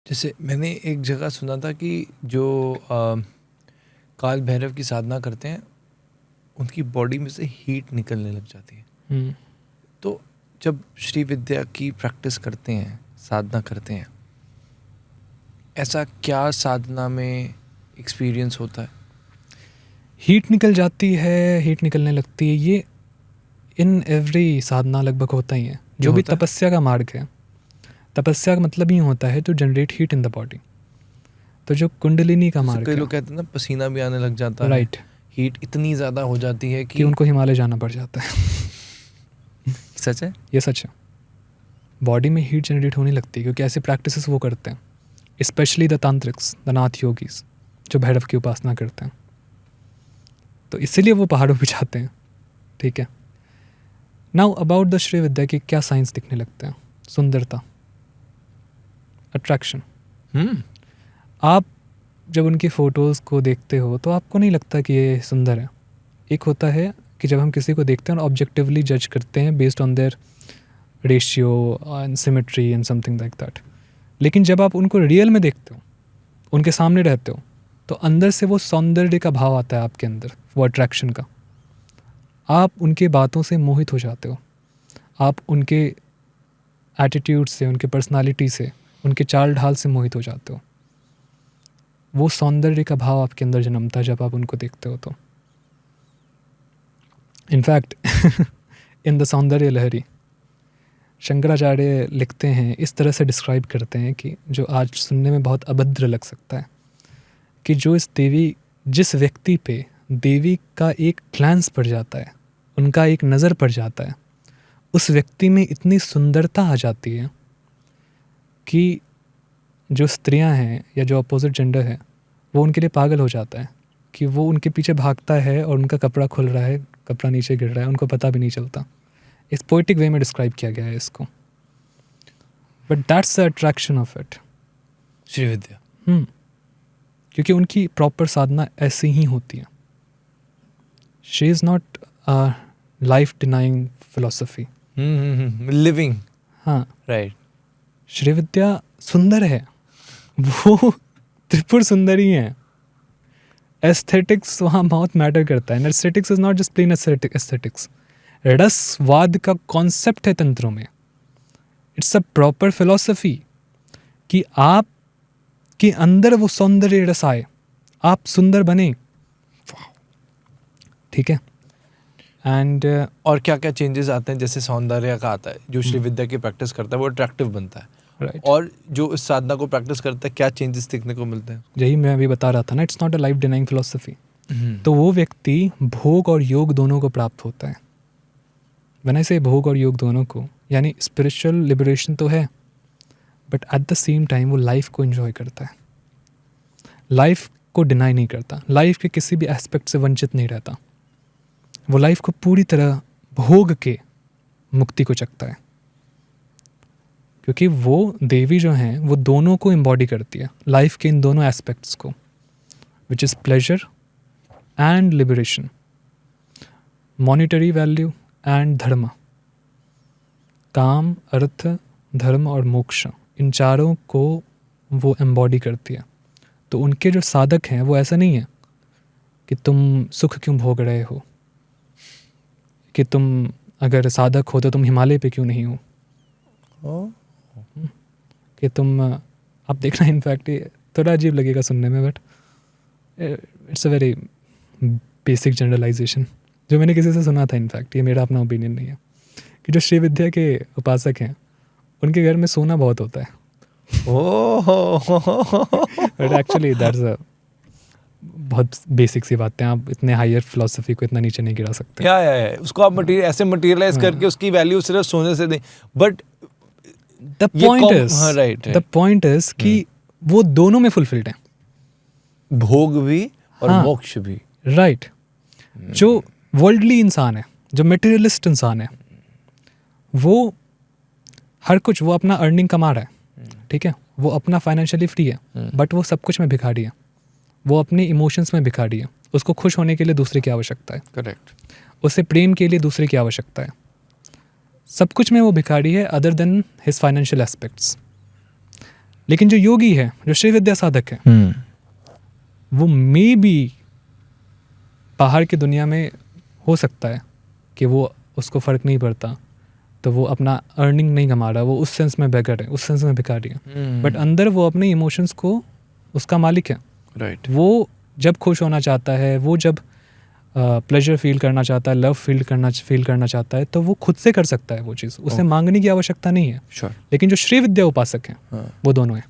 जैसे मैंने एक जगह सुना था कि जो काल भैरव की साधना करते हैं उनकी बॉडी में से हीट निकलने लग जाती है। तो जब श्री विद्या की प्रैक्टिस करते हैं, साधना करते हैं, ऐसा क्या साधना में एक्सपीरियंस होता है? हीट निकल जाती है, हीट निकलने लगती है, ये इन एवरी साधना लगभग होता ही है। जो भी तपस्या का मार्ग है, तपस्या का मतलब ही होता है to generate heat in the body. तो जो कुंडलिनी का मार्ग कई है, लोग कहते हैं ना पसीना भी आने लग जाता है, राइट, हीट इतनी ज़्यादा हो जाती है कि उनको हिमालय जाना पड़ जाता है। सच है? ये सच है। बॉडी में हीट जनरेट होने लगती है क्योंकि ऐसे प्रैक्टिसेस वो करते हैं, specially the tantrics, the Nath yogis, जो भैरव की उपासना करते हैं। तो इसीलिए वो पहाड़ों पे जाते हैं। ठीक है, नाउ अबाउट द श्री विद्या की क्या साइंस दिखने लगते हैं? सुंदरता, अट्रैक्शन। आप जब उनकी फ़ोटोज़ को देखते हो तो आपको नहीं लगता कि ये सुंदर है। एक होता है कि जब हम किसी को देखते हैं और ऑब्जेक्टिवली जज करते हैं based on their ratio and symmetry and something like that. लेकिन जब आप उनको रियल में देखते हो, उनके सामने रहते हो, तो अंदर से वो सौंदर्य का भाव आता है आपके अंदर, वो अट्रैक्शन का। आप उनके बातों से मोहित हो जाते हो, आप उनके एटीट्यूड से, उनके पर्सनालिटी से, उनके चाल ढाल से मोहित हो जाते हो। वो सौंदर्य का भाव आपके अंदर जन्मता है जब आप उनको देखते हो। तो इनफैक्ट इन द सौंदर्य लहरी, शंकराचार्य लिखते हैं, इस तरह से डिस्क्राइब करते हैं कि जो आज सुनने में बहुत अभद्र लग सकता है, कि जिस व्यक्ति पे देवी का एक ग्लैंस पड़ जाता है, उनका एक नज़र पड़ जाता है, उस व्यक्ति में इतनी सुंदरता आ जाती है कि जो स्त्रियां हैं या जो अपोजिट जेंडर है वो उनके लिए पागल हो जाता है, कि वो उनके पीछे भागता है और उनका कपड़ा खुल रहा है, कपड़ा नीचे गिर रहा है, उनको पता भी नहीं चलता। इस पोइटिक वे में डिस्क्राइब किया गया है इसको, but that's the attraction of it, Shri Vidya. क्योंकि उनकी प्रॉपर साधना ऐसी ही होती है। She is not life denying philosophy, living. हाँ, राइट। श्री विद्या सुंदर है, वो त्रिपुर सुंदरी है। एस्थेटिक्स वहाँ बहुत मैटर करता है। Aesthetics is not just plain aesthetics. रसवाद का कॉन्सेप्ट है तंत्रों में। इट्स अ प्रॉपर फिलॉसफी कि आप के अंदर वो सौंदर्य रस आए, आप सुंदर बने। ठीक है। एंड और क्या क्या चेंजेस आते हैं? जैसे सौंदर्य का आता है, जो श्री विद्या की प्रैक्टिस करता है वो अट्रैक्टिव बनता है, राइट। और जो इस साधना को प्रैक्टिस करता है क्या चेंजेस देखने को मिलते हैं? यही मैं अभी बता रहा था ना, it's not a life denying philosophy. तो वो व्यक्ति भोग और योग दोनों को प्राप्त होता है। व्हेन आई से भोग और योग दोनों को, यानी स्पिरिचुअल लिबरेशन तो है, but at the same time वो लाइफ को एंजॉय करता है, लाइफ को डिनाई नहीं करता, लाइफ के किसी भी एस्पेक्ट से वंचित नहीं रहता। वो लाइफ को पूरी तरह भोग के मुक्ति को चखता है, क्योंकि वो देवी जो हैं वो दोनों को एम्बॉडी करती है, लाइफ के इन दोनों एस्पेक्ट्स को, which is pleasure and liberation, monetary value and धर्म, काम, अर्थ, धर्म और मोक्ष, इन चारों को वो एम्बॉडी करती है। तो उनके जो साधक हैं वो ऐसा नहीं है कि तुम सुख क्यों भोग रहे हो, कि तुम अगर साधक हो तो तुम हिमालय पे क्यों नहीं हो, कि तुम, आप देखना, इनफैक्ट ये थोड़ा अजीब लगेगा सुनने में, but it's a very basic generalisation जो मैंने किसी से सुना था। इनफैक्ट ये मेरा अपना ओपिनियन नहीं है, कि जो श्री विद्या के उपासक हैं उनके घर में सोना बहुत होता है। बट एक्चुअली दैट्स अ बहुत बेसिक सी बातें, आप इतने हायर फिलोसफी को इतना नीचे नहीं गिरा सकते। या उसको आप ऐसे मटेरियलाइज करके उसकी वैल्यू सिर्फ सोने से दें, बट द पॉइंट इज कि वो दोनों में फुलफिल्ड है, भोग भी और मोक्ष भी। राइट। जो वर्ल्डली इंसान है, जो मटेरियलिस्ट इंसान है, वो हर कुछ, वो अपना अर्निंग कमा रहा है, ठीक है, वो अपना फाइनेंशियली फ्री है, बट वो सब कुछ में भिखारी है, वो अपने इमोशंस में भिखारी है। उसको खुश होने के लिए दूसरे की आवश्यकता है, करेक्ट, उसे प्रेम के लिए दूसरे की आवश्यकता है, सब कुछ में वो भिखारी है other than his financial aspects. लेकिन जो योगी है, जो श्री विद्या साधक है, वो मे बी बाहर की दुनिया में हो सकता है कि वो उसको फ़र्क नहीं पड़ता, तो वो अपना अर्निंग नहीं कमा रहा, वो उस सेंस में बेगर है, उस सेंस में भिखारी है, बट अंदर वो अपने इमोशंस को उसका मालिक है। राइट। वो जब खुश होना चाहता है, वो जब प्लेजर फील करना चाहता है, लव फील करना चाहता है, तो वो खुद से कर सकता है वो चीज़, उसे मांगने की आवश्यकता नहीं है। Sure. लेकिन जो श्री विद्या उपासक हैं, वो दोनों हैं।